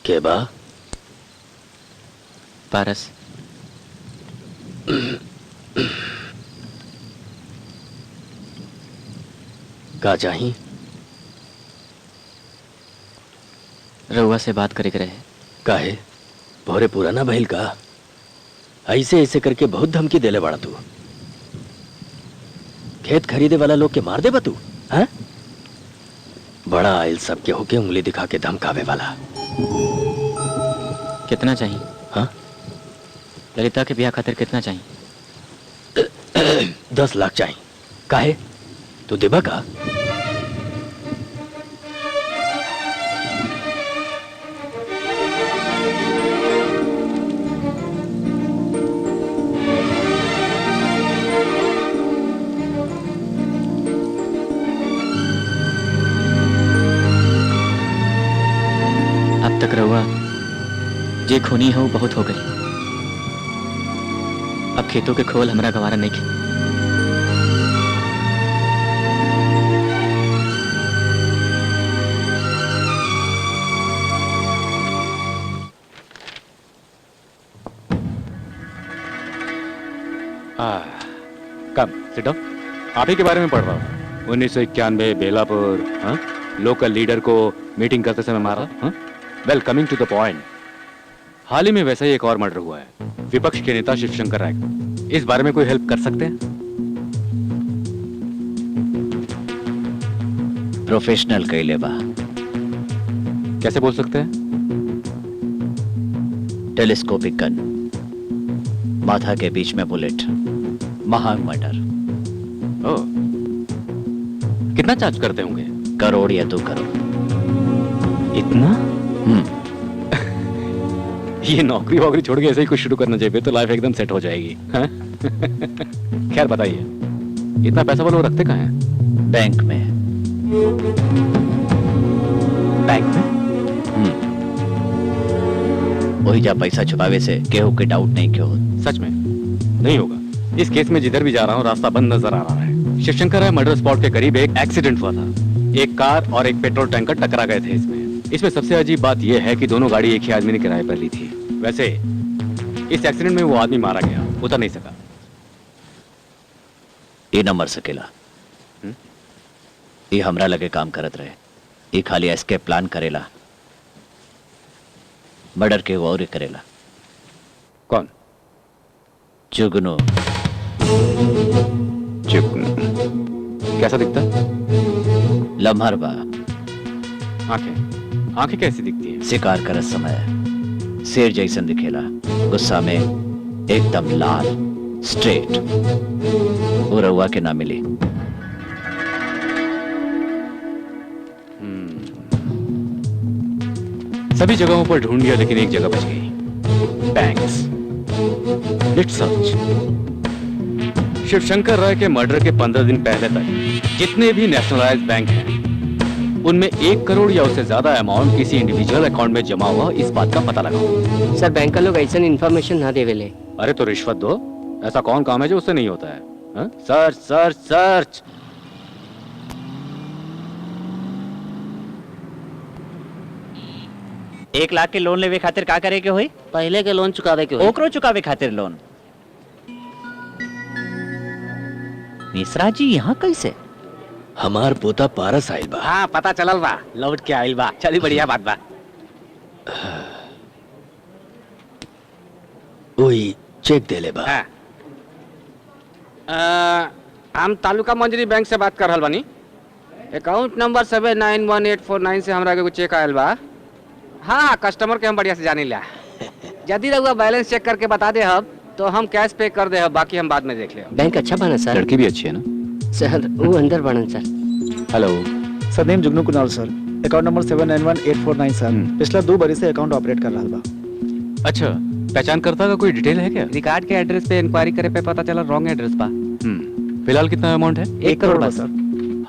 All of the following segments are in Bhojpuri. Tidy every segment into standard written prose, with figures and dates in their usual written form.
के बा? पारस। का चाही? रउआ से बात करे के रहे। काहे? भोरे पूरा ना भइल का? ऐसे ऐसे करके बहुत धमकी देले बाड़ा तू। खेत खरीदे वाला लोग के मार देबा तू? हैं? बड़ा आयल सबके होके उंगली दिखा के धमकावे वाला। कितना चाहिए? हाँ? ललिता के ब्याह खातिर कितना चाहिए? 10 लाख चाहिए। काहे? तू देबा का? अब तक रहुआ जे खूनी है वो बहुत हो गई। अब खेतों के खोल हमरा गवारा नहीं की। Come sit down. आप ही के बारे में पढ़ रहा हूँ। 1991 बेलापुर लोकल लीडर को मीटिंग करते समय मारा। वेल, कमिंग टू द पॉइंट, हाल ही में वैसा ही एक और मर्डर हुआ है विपक्ष के नेता शिवशंकर राय का। इस बारे में कोई हेल्प कर सकते हैं? प्रोफेशनल कैले बा। कैसे बोल सकते हैं? टेलीस्कोपिक गन, माथा के बीच में बुलेट, महान मर्डर। ओह, कितना चार्ज करते होंगे? करोड़ या 2 करोड़। इतना? ये नौकरी वोकरी छोड़ के ऐसे ही कुछ शुरू करना चाहिए, तो लाइफ एकदम सेट हो जाएगी। खैर बताइए, इतना पैसा वो लोग रखते कहाँ हैं? बैंक में। बैंक में? वही जा पैसा छुपावे से केहू के डाउट नहीं क्यों? सच में नहीं होगा। इस केस में जिधर भी जा रहा हूँ रास्ता बंद नजर आ रहा है। शिवशंकर राय मर्डर स्पॉट के करीब एक एक्सीडेंट हुआ था। एक कार और एक पेट्रोल टैंकर टकरा गए थे। इसमें सबसे अजीब बात यह है कि दोनों गाड़ी एक ही आदमी ने किराए पर ली थी। वैसे इस एक्सीडेंट में वो आदमी मारा गया, उतर नहीं सका। ये न मर सकेला। ये हमरा लगे काम करत रहे। ये खाली एस्केप प्लान करेला, मर्डर के वो और करेला। कौन? जुगनू। जुगनू कैसा दिखता? लम्हर बा। आंखें कैसी दिखती है? शिकार करत समय शेर जैसन दिखेला, गुस्सा में एकदम लाल स्ट्रेट। वो रउआ के ना मिली। सभी जगहों पर ढूंढ लिया लेकिन एक जगह बच गई, banks. Let's search. Shivshankar Rai के मर्डर के 15 दिन पहले तक जितने भी नेशनलाइज्ड बैंक हैं उनमें 1 करोड़ या उससे ज्यादा अमाउंट किसी इंडिविजुअल अकाउंट में जमा हुआ, इस बात का पता लगाओ। सर, बैंक का लोग ऐसा इन्फॉर्मेशन ना देवेले। अरे तो रिश्वत दो। ऐसा कौन काम है जो उससे नहीं होता है? Search search search. एक लाख के लोन लेवे खातिर का करे के होई? पहले के लोन चुकावे के होई। ओकरो चुकावे खातिर लोन। मिश्रा जी यहाँ कैसे? हमार पोता पारस आइल बा। हाँ पता चलल बा, लौट के आइल बा। चली बढ़िया बात बा। वही चेक देले बा। हाँ। हम तालुका मंजरी बैंक से बात कर रहल बानी। अकाउंट नंबर 791849 से हमरा के चेक आयल बा। हाँ, कस्टमर के हम बढ़िया से जानी लिया। यदि रहुआ बैलेंस चेक करके बता दे हम तो हम कैश पे कर दे, बाकी हम बाद में देख ले। बैंक अच्छा बना सर। लड़की भी अच्छी है ना सर? वो अंदर बनन सर। हेलो सर, नेम जुगनू कुणाल सर। अकाउंट नंबर 791849 सर। पिछला 2 बरस से अकाउंट ऑपरेट कर रहा बा। अच्छा, पहचान करता का कोई डिटेल है क्या? रिकॉर्ड के एड्रेस पे इंक्वायरी करे पे पता चला रॉन्ग एड्रेस बा। फिलहाल कितना अमाउंट है? 1 करोड़ बा सर।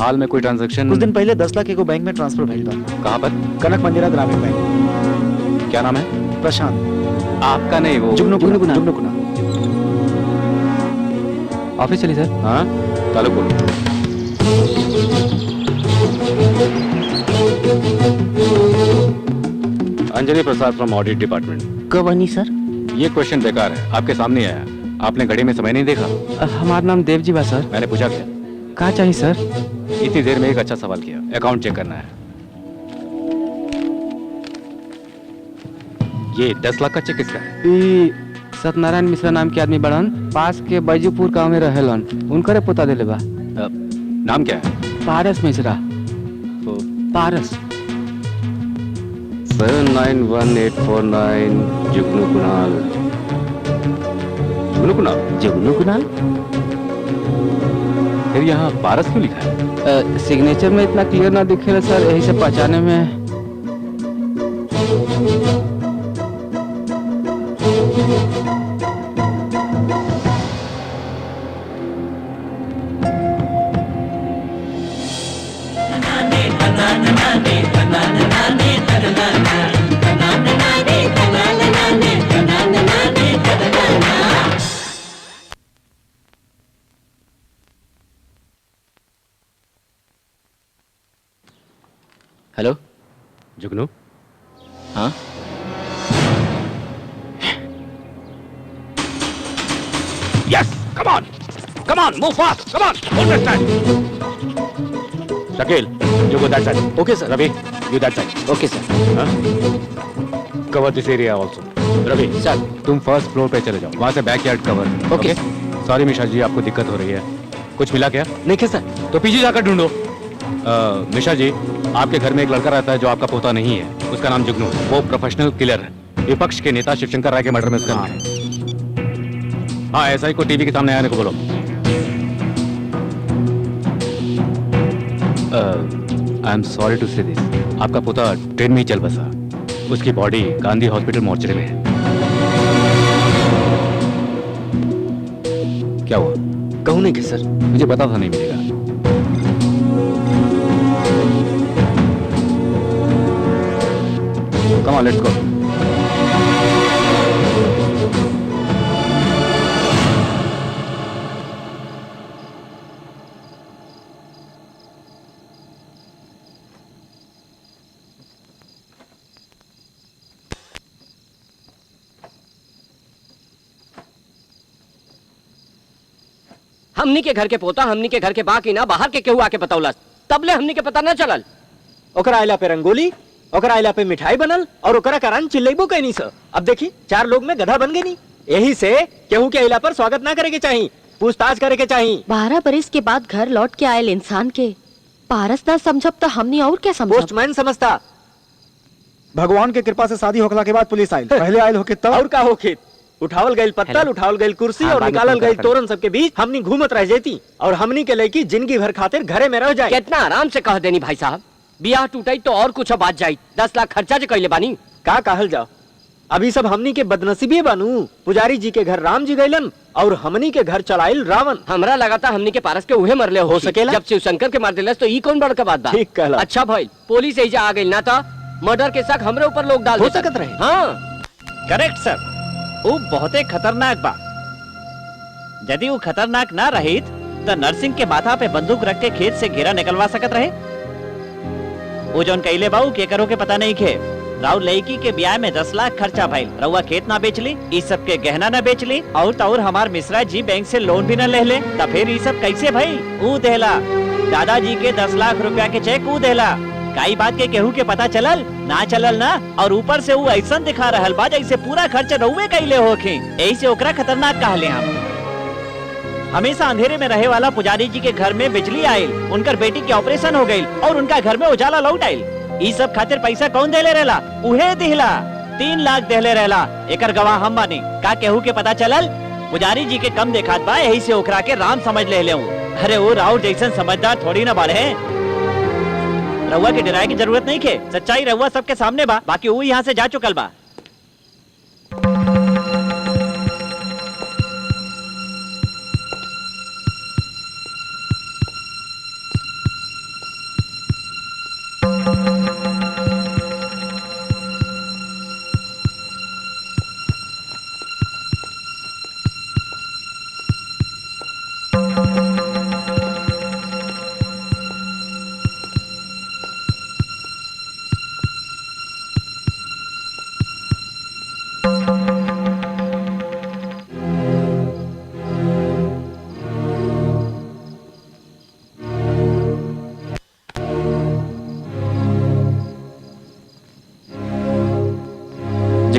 हाल में कोई ट्रांजैक्शन? कुछ दिन पहले 10 लाख को बैंक में ट्रांसफर भइल बा। कहाँ पर? कनक मंदिरा ग्रामीण बैंक। क्या नाम है? प्रशांत। आपका नहीं, वो जुगनू कुणाल। जुगनू कुणाल। ऑफिस चलिए सर। हाँ, ताल्लुक बोलो। अंजलि प्रसाद फ्रॉम ऑडिट डिपार्टमेंट। कब बनी सर? ये क्वेश्चन बेकार है, आपके सामने आया। आपने घड़ी में समय नहीं देखा? हमारा नाम देव जी बा सर। मैंने पूछा क्या? कहाँ चाहिए सर? इतनी देर में एक अच्छा सवाल किया। अकाउंट चेक करना है। ये 10 लाख का चेक किसका है? सत्यनारायण मिश्रा नाम के आदमी बड़न, पास के बैजूपुर गांव में रहेलन, उनकरे पोता देले बा। नाम क्या है? पारस मिश्रा। पारस। 791849 जुगनू कुणाल। जुगनू कुणाल? जुगनू कुणाल? फिर यहाँ पारस क्यों लिखा है? सिग्नेचर में इतना क्लियर ना दिखे सर, यही से पहचाने में। हेलो। जुगनू? हाँ Yes, come on, move fast, come on, hold that side. Shakil, you go that side. Okay, sir. Ravi, you that side. Okay sir. Huh? Cover this area also. Ravi, सर। तुम फर्स्ट फ्लोर पे चले जाओ, वहाँ से backyard cover. Okay. Sorry Mishra ji, आपको दिक्कत हो रही है। कुछ मिला क्या? नहीं क्या सर? तो पीछे जाकर ढूंढो। मिश्रा जी, आपके घर में एक लड़का रहता है जो आपका पोता नहीं है। उसका नाम जुगनू है। वो प्रोफेशनल किलर है। विपक्ष के नेता शिवशंकर राय के मर्डर में उसका नाम है। हाँ, ऐसा ही को टीवी के सामने आने को बोलो। आई एम सॉरी टू से दिस, आपका पोता ट्रेन में ही चल बसा। उसकी बॉडी गांधी हॉस्पिटल मोर्चरी में है। क्या हुआ? कहूँ नहीं कि सर? मुझे पता था नहीं मिलेगा। Come on, let's go. हमनी के घर के पोता, हमनी के घर के बाकी ना बाहर के केहू आके बतौलस, तबले हमनी के पता न चलल। ओकरा आइला पे रंगोली, ओकरा आइला पे मिठाई बनल और ओकरा कारण चिल्लैबो कैनी सर। अब देखी 4 लोग में गधा बन गई नी। यही से केहू के आइला पर स्वागत ना करे के चाहिए, पूछताछ करे के चाहिए। 12 बरिस के बाद घर लौट के आयल इंसान के पारस ना समझब तो हमनी और क्या समझब? पोस्टमैन समझता। भगवान के कृपा से शादी होखला के बाद पुलिस आयल, पहले आयल होके तब। और का होखे? उठावल गई पत्तल, उठावल गई कुर्सी और निकालल गई तोरन सबके बीच हमनी घूमत रह जाती और हमनी के लड़की जिंदगी भर खातिर घरे में रह जाए। कितना आराम से कह देनी भाई साहब, बियाह टूटाई तो और कुछ बात जाई। 10 लाख खर्चा जो कैले बानी। का कहल जाओ, अभी सब हमनी के बदनसीबी बानू। पुजारी जी के घर राम जी गइलन और हमनी के घर चलाइल रावण। हमरा लगाता हमनी के पारस के उहे मरले हो सकेला। जब शिवशंकर के मार दिलस तो ई कौन बड़का बात बा? ठीक कहला। अच्छा भाई, पुलिस एजा आ गइल ना था मर्डर के शक हमरे ऊपर लोग डाल हो देता। सकत रहे। हाँ करेक्ट सर, वो बहुते खतरनाक बा। यदि वो खतरनाक ना रहित तो नरसिंह के माथा पे बंदूक रख के खेत से घेरा निकलवा सकत रहे। वो जौन कैले बाऊ के करो के पता नहीं खे। राउ लड़की के ब्याह में 10 लाख खर्चा भइल, रउआ खेत ना बेच ली, इस सब के गहना ना बेच ली और हमार मिश्रा जी बैंक से लोन भी ना ले ले, तब फिर ये सब कैसे भई? ऊ देला दादाजी के 10 लाख रुपया के चेक ऊ देला। काई बात के केहू के पता चलल ना चलल ना, और ऊपर से वो ऐसा दिखा रहल बा जैसे पूरा खर्च रउए कैले होखे। ऐसे ओकरा खतरनाक कहले हम। हमेशा अंधेरे में रहे वाला पुजारी जी के घर में बिजली आयल, उनकर बेटी के ऑपरेशन हो गई और उनका घर में उजाला लौट आयल। ई सब खातिर पैसा कौन देले रहला? उहे दिहला। 3 लाख देले रहला, एकर गवाह हम बानी। का केहू के पता चलल? पुजारी जी के कम देखात बा, यही से ओकरा के राम समझ ले हूँ। अरे वो राउर जैसन समझदार थोड़ी ना बाड़े हैं। रउआ के डराए की जरूरत नहीं खे, सच्चाई रउआ सबके सामने बा। बाकी वो यहाँ से जा चुकल बा।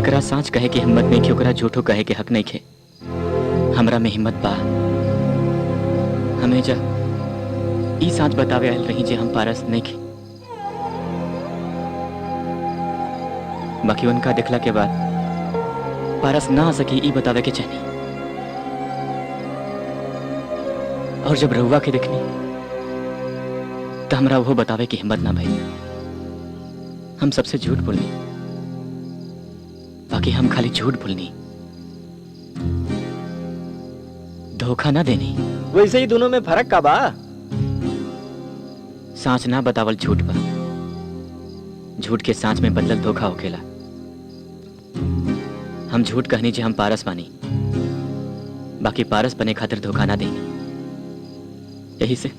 जेकरा सांच कहे के हिम्मत नहीं खे ओकरा झूठो कहे के हक नहीं खे। हमरा में हिम्मत बा। हमें जा ई सांच बतावे आयल रही जे हम पारस नहीं खे। बाकी उनका दिखला के बाद पारस ना आ सकी ई बतावे के चाहिए। और जब रहुआ के देखनी तो हमरा वो बतावे की हिम्मत ना भई। हम सबसे झूठ बोलनी, बाकी हम खाली झूठ बोलनी, धोखा ना देनी। वैसे ही दोनों में फर्क का बा? सांच ना बतावल झूठ बा, झूठ के सांच में बदलल धोखा होखेला। हम झूठ कहनी जे हम पारस बानी, बाकी पारस बने खातिर धोखा ना देनी। यही से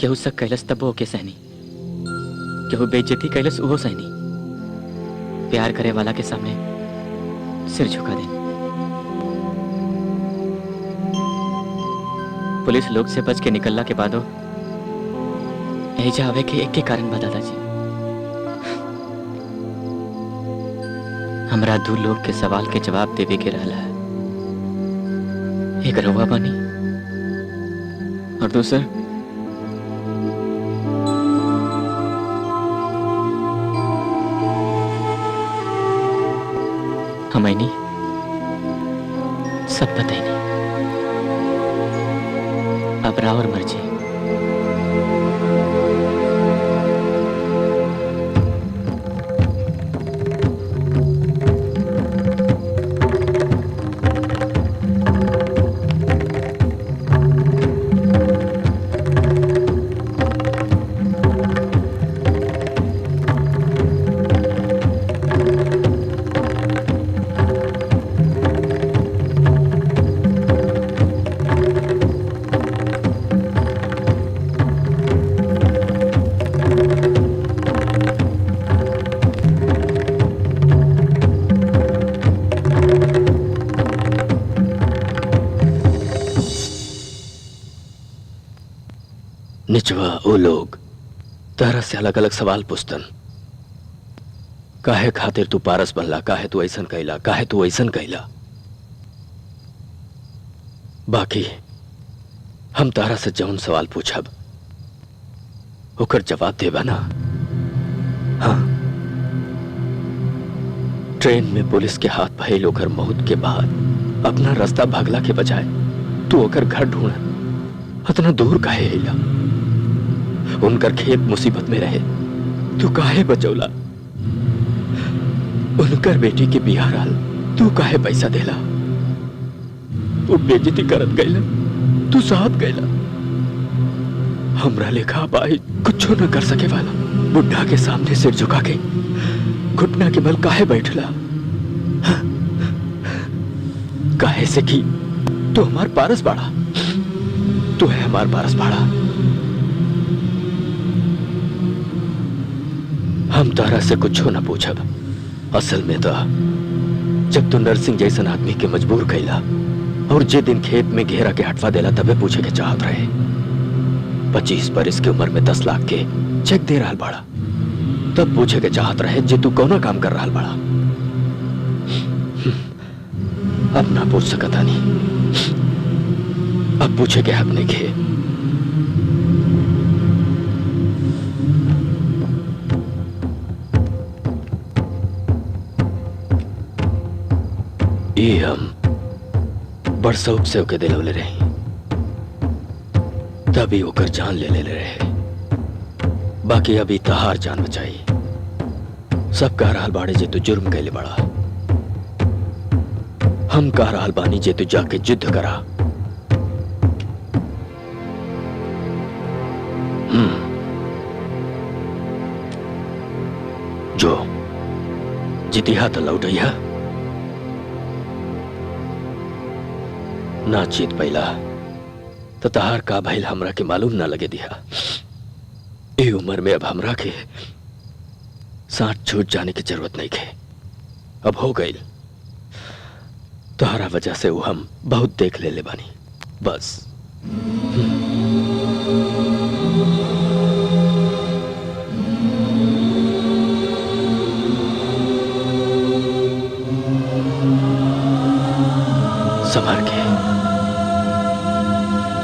केहू शक कैलस तब वो के सहनी, केहू बेइज्जती कैलस उहो सहनी। प्यार करे वाला के सामने सिर झुका देनी। पुलिस लोग से बच के निकलला के बादो यही जावे के एक के कारण बता दादाजी। हमरा दू लोग के सवाल के जवाब देवे के रहला है। एक रहुआ बानी और दूसर हमैनी सब बताइनी। अब रावर मर्जी। निचवा वो लोग तरह से अलग अलग सवाल पूछतन। काहे खातिर तू पारस बनला, काहे तू ऐसन कैला, काहे तू ऐसन कैला। बाकी हम तारा से जौन सवाल पूछब ओकर जवाब देबा ना। हाँ, ट्रेन में पुलिस के हाथ भइल ओकर मौत के बाद अपना रास्ता भागला के बजाय तू ओकर घर ढूंढ इतना दूर काहे अइला। उनकर खेत मुसीबत में रहे, तू काहे बचौला। उनकर बेटी के बिहार हाल तू काहे पैसा देला। तू बेइज्जती करत गईला, तू साथ गईला। हमरा लेखा भाई कुछ न कर सके वाला बुढ़ा के सामने सिर झुका के घुटना के बल काहे बैठला। हाँ? काहे से कि तू हमार पारस बाड़ा, तू है हमार पारस बाड़ा। हम तारा से कुछ न पूछब। असल में तो जब तू नरसिंह जैसन आदमी के मजबूर कैला और जे दिन खेत में घेरा के हटवा देला तबे पूछे के चाहत रहे। 25 बरस की उम्र में 10 लाख के चेक दे रहा बाड़ा, तब पूछे के चाहत रहे जे तू कौना काम कर रहा बाड़ा। अब ना पूछ सकता नहीं, अब पूछे के हक नहीं खे। ये हम बड़ शौक से ओके दिलवले रही, तभी ओकर जान ले रहे। बाकी अभी तहार जान बचाई। सब कह रहा बाड़े जे तू जुर्म कैले बड़ा, हम कह रहा बानी जे तू जाके युद्ध करा। जो जितिहा तो लौटैया, ना जीत पैला तो तहार का भइल हमरा के मालूम ना लगे दिया। ए उम्र में अब हमरा के साथ छूट जाने की जरूरत नहीं है। अब हो गई तोहरा वजह से वो हम बहुत देख ले बानी बस। संभाल के।